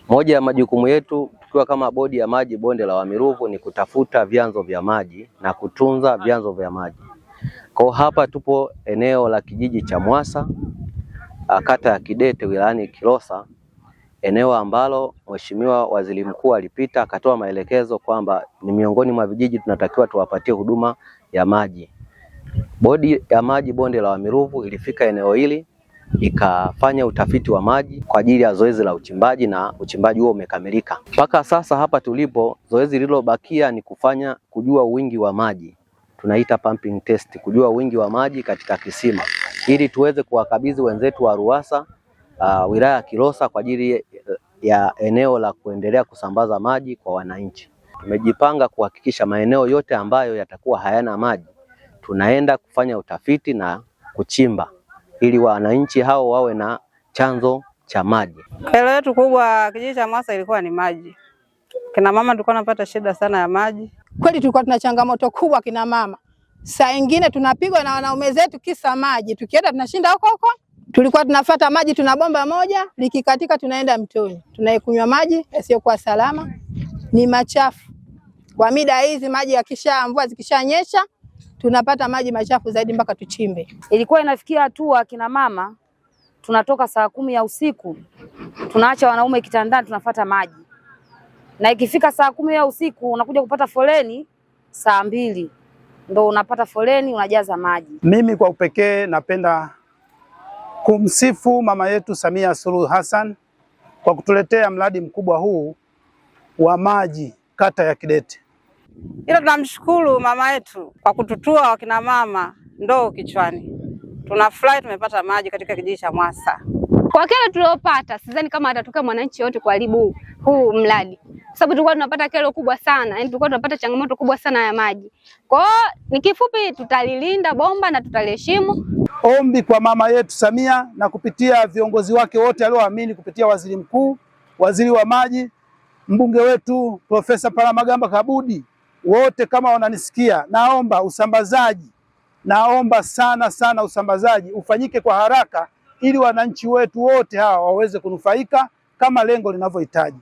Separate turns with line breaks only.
Moja ya majukumu yetu tukiwa kama bodi ya maji bonde la Wami Ruvu ni kutafuta vyanzo vya maji na kutunza vyanzo vya maji. Kwa hapa tupo eneo la kijiji cha Mwasa, kata ya Kidete, wilayani Kilosa, eneo ambalo Mheshimiwa Waziri Mkuu alipita akatoa maelekezo kwamba ni miongoni mwa vijiji tunatakiwa tuwapatie huduma ya maji. Bodi ya maji bonde la Wami Ruvu ilifika eneo hili ikafanya utafiti wa maji kwa ajili ya zoezi la uchimbaji, na uchimbaji huo umekamilika. Mpaka sasa hapa tulipo, zoezi lililobakia ni kujua wingi wa maji, tunaita pumping test, kujua wingi wa maji katika kisima ili tuweze kuwakabidhi wenzetu wa RUWASA wilaya ya Kilosa kwa ajili ya eneo la kuendelea kusambaza maji kwa wananchi. Tumejipanga kuhakikisha maeneo yote ambayo yatakuwa hayana maji tunaenda kufanya utafiti na kuchimba ili wananchi hao wawe na chanzo cha maji.
Kero yetu kubwa kijiji cha Mwasa ilikuwa ni maji. Kina mama tulikuwa tunapata shida sana ya maji.
Kweli tulikuwa tuna changamoto kubwa kina mama. Saa nyingine tunapigwa na wanaume zetu kisa maji. Tukienda tunashinda huko. Tulikuwa tunafuata maji, tuna bomba moja, likikatika tunaenda mtoni. Tunaikunywa maji yasiyokuwa salama, ni machafu. Kwa mida hizi maji mvua zikishanyesha tunapata maji machafu zaidi mpaka tuchimbe.
Ilikuwa inafikia hatua kina mama tunatoka saa 10 ya usiku, tunaacha wanaume kitandani tunafuata maji. Na ikifika saa 10 ya usiku unakuja kupata foleni saa 2. Ndio unapata foleni unajaza maji.
Mimi kwa upekee napenda kumsifu mama yetu Samia Suluhu Hassan kwa kutuletea mradi mkubwa huu wa maji kata ya Kidete.
Ila tunamshukuru mama yetu kwa kututua wakina mama ndoo kichwani. Tunafurahi tumepata maji katika kijiji cha Mwasa.
Kwa kero tuliopata, sidhani kama atatoka mwananchi yote kuharibu huu mradi. Kwa sababu tulikuwa tunapata kero kubwa sana, yani tulikuwa tunapata changamoto kubwa sana ya maji. Kwa hiyo ni kifupi, tutalilinda bomba na tutaliheshimu.
Ombi kwa mama yetu Samia na kupitia viongozi wake wote alioamini, kupitia waziri mkuu, waziri wa maji, mbunge wetu Profesa Palamagamba Kabudi, wote kama wananisikia, naomba usambazaji, naomba sana usambazaji ufanyike kwa haraka ili wananchi wetu wote hawa waweze kunufaika kama lengo linavyohitaji.